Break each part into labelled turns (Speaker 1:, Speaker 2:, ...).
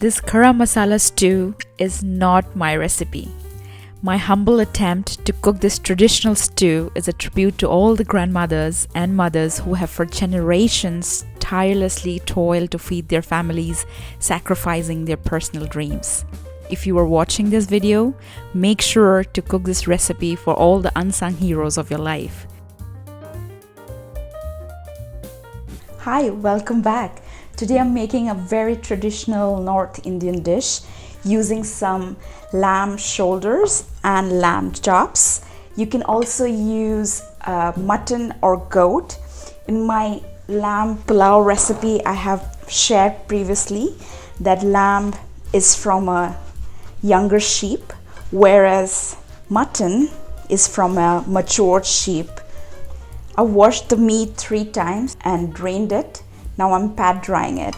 Speaker 1: This garam masala stew is not my recipe. My humble attempt to cook this traditional stew is a tribute to all the grandmothers and mothers who have for generations tirelessly toiled to feed their families, sacrificing their personal dreams. If you are watching this video, make sure to cook this recipe for all the unsung heroes of your life. Hi, welcome back. Today I'm making a very traditional North Indian dish using some lamb shoulders and lamb chops. You can also use mutton or goat. In my lamb pulao recipe I have shared previously that lamb is from a younger sheep, whereas mutton is from a matured sheep. I washed the meat 3 times and drained it. Now I'm pat drying it.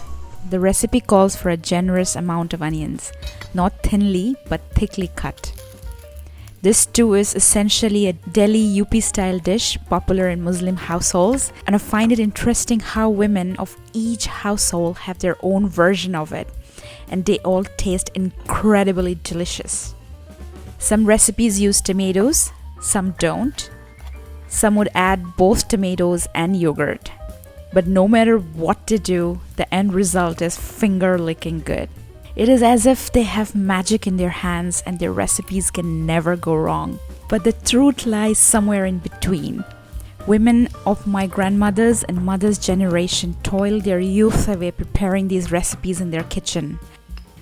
Speaker 1: The recipe calls for a generous amount of onions, not thinly but thickly cut. This stew is essentially a Delhi UP style dish popular in Muslim households, and I find it interesting how women of each household have their own version of it, and they all taste incredibly delicious. Some recipes use tomatoes, some don't. Some would add both tomatoes and yogurt. But no matter what they do, the end result is finger-licking good. It is as if they have magic in their hands and their recipes can never go wrong. But the truth lies somewhere in between. Women of my grandmother's and mother's generation toiled their youth away preparing these recipes in their kitchen.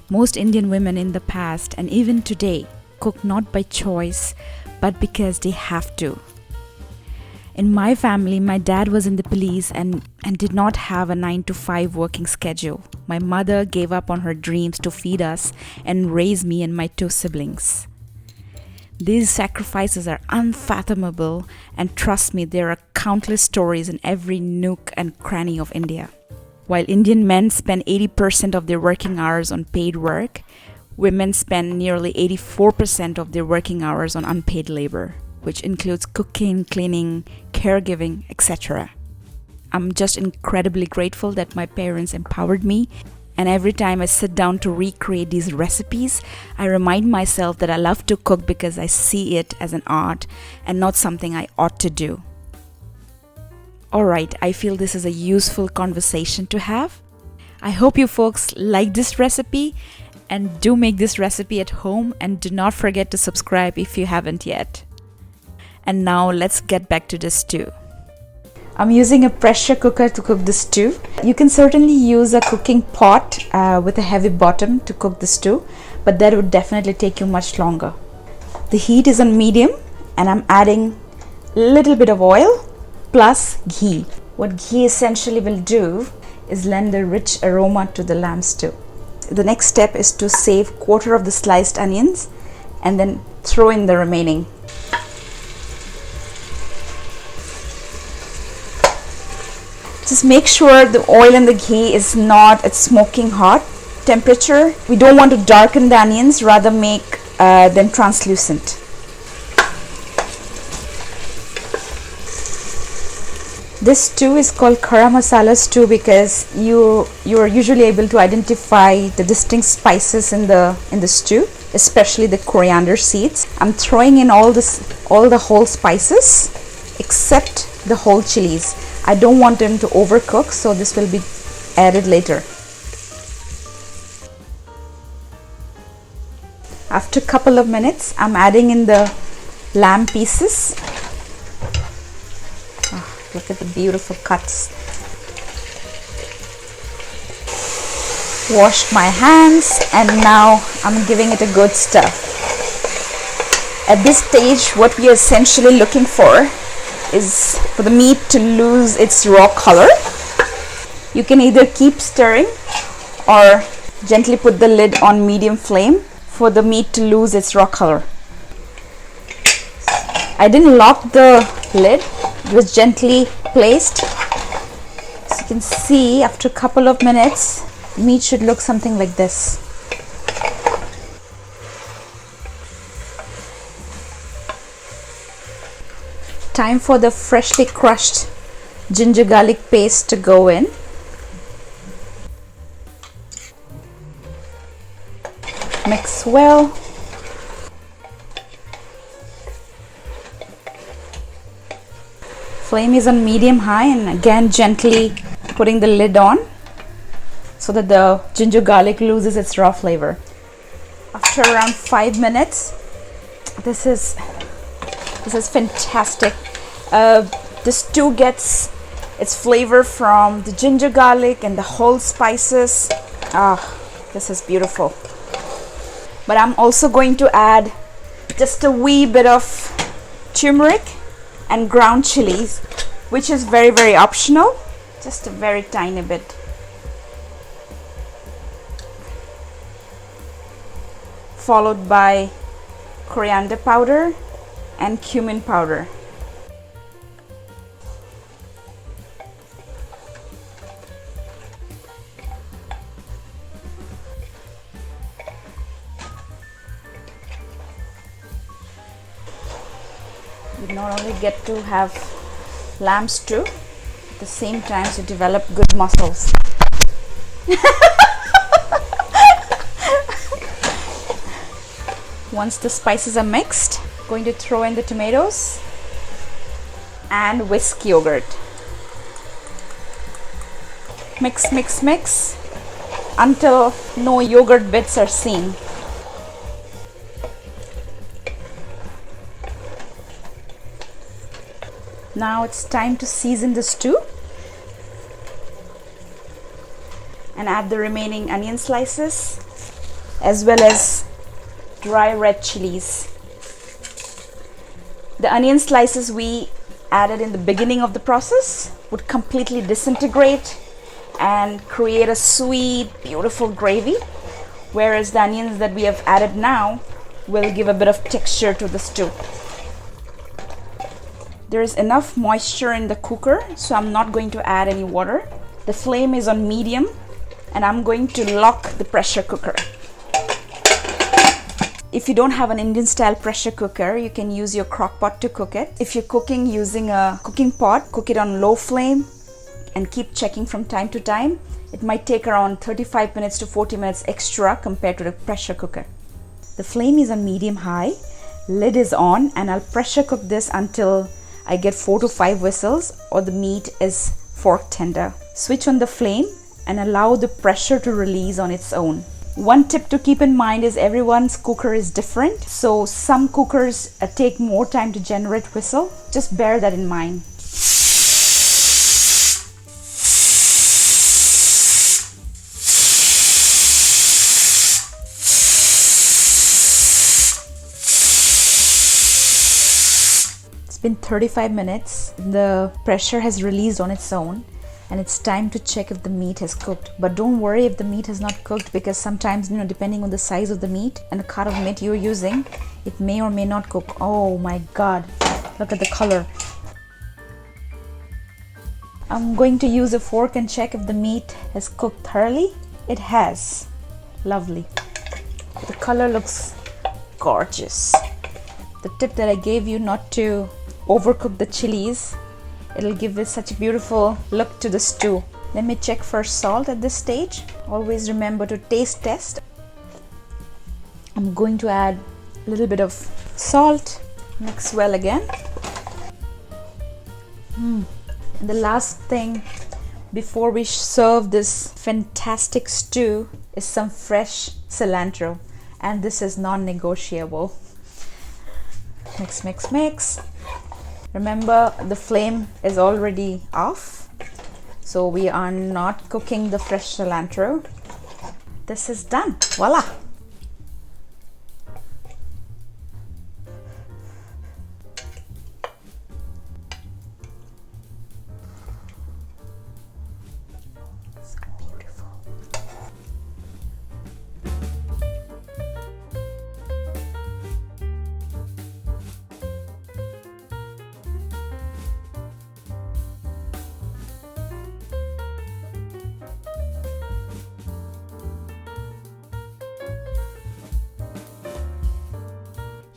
Speaker 1: Most Indian women in the past and even today cook not by choice, but because they have to. In my family, my dad was in the police and did not have a 9-to-5 working schedule. My mother gave up on her dreams to feed us and raise me and my 2 siblings. These sacrifices are unfathomable, and trust me, there are countless stories in every nook and cranny of India. While Indian men spend 80% of their working hours on paid work, women spend nearly 84% of their working hours on unpaid labor, which includes cooking, cleaning, caregiving, etc. I'm just incredibly grateful that my parents empowered me, and every time I sit down to recreate these recipes, I remind myself that I love to cook because I see it as an art and not something I ought to do. Alright, I feel this is a useful conversation to have. I hope you folks like this recipe and do make this recipe at home, and do not forget to subscribe if you haven't yet. And now let's get back to the stew. I'm using a pressure cooker to cook the stew. You can certainly use a cooking pot with a heavy bottom to cook the stew, but that would definitely take you much longer. The heat is on medium, and I'm adding a little bit of oil plus ghee. What ghee essentially will do is lend a rich aroma to the lamb stew. The next step is to save 1/4 of the sliced onions and then throw in the remaining. Just make sure the oil and the ghee is not at smoking hot temperature. We don't want to darken the onions, rather make them translucent. This stew is called garam masala stew because you are usually able to identify the distinct spices in the stew, especially the coriander seeds. I'm throwing in all the whole spices except the whole chilies. I don't want them to overcook, so this will be added later. After a couple of minutes, I'm adding in the lamb pieces. Oh, look at the beautiful cuts. Washed my hands, and now I'm giving it a good stir. At this stage, what we are essentially looking for is for the meat to lose its raw color. You can either keep stirring or gently put the lid on medium flame for the meat to lose its raw color. I didn't lock the lid, it was gently placed. As you can see, after a couple of minutes, meat should look something like this. Time for the freshly crushed ginger garlic paste to go in. Mix well. Flame is on medium high, and again gently putting the lid on so that the ginger garlic loses its raw flavor. After around 5 minutes, this is fantastic. The stew gets its flavor from the ginger garlic and the whole spices. This is beautiful. But I'm also going to add just a wee bit of turmeric and ground chilies, which is very, very optional. Just a very tiny bit. Followed by coriander powder and cumin powder. You not only get to have lamb stew, at the same time you develop good muscles. Once the spices are mixed, going to throw in the tomatoes and whisk yogurt. Mix, mix, mix until no yogurt bits are seen. Now it's time to season the stew and add the remaining onion slices as well as dry red chilies. The onion slices we added in the beginning of the process would completely disintegrate and create a sweet, beautiful gravy, whereas the onions that we have added now will give a bit of texture to the stew. There is enough moisture in the cooker, so I'm not going to add any water. The flame is on medium and I'm going to lock the pressure cooker. If you don't have an Indian style pressure cooker, you can use your crock pot to cook it. If you're cooking using a cooking pot, cook it on low flame and keep checking from time to time. It might take around 35 minutes to 40 minutes extra compared to the pressure cooker. The flame is on medium high, lid is on, and I'll pressure cook this until I get 4 to 5 whistles or the meat is fork tender. Switch on the flame and allow the pressure to release on its own. One tip to keep in mind is everyone's cooker is different. So some cookers take more time to generate whistle. Just bear that in mind. It's been 35 minutes. The pressure has released on its own. And it's time to check if the meat has cooked. But don't worry if the meat has not cooked, because sometimes, depending on the size of the meat and the cut of meat you're using, it may or may not cook. Oh my God, look at the color. I'm going to use a fork and check if the meat has cooked thoroughly. It has. Lovely. The color looks gorgeous. The tip that I gave you not to overcook the chilies, it'll give it such a beautiful look to the stew. Let me check for salt at this stage. Always remember to taste test. I'm going to add a little bit of salt. Mix well again. And the last thing before we serve this fantastic stew is some fresh cilantro. And this is non-negotiable. Mix, mix, mix. Remember, the flame is already off, so we are not cooking the fresh cilantro. This is done. Voila! So beautiful.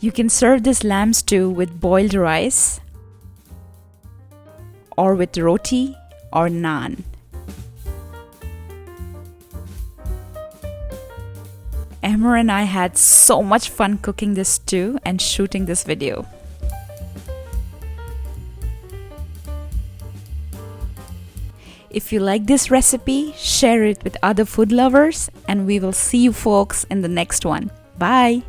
Speaker 1: You can serve this lamb stew with boiled rice or with roti or naan. Emmer and I had so much fun cooking this stew and shooting this video. If you like this recipe, share it with other food lovers, and we will see you folks in the next one. Bye!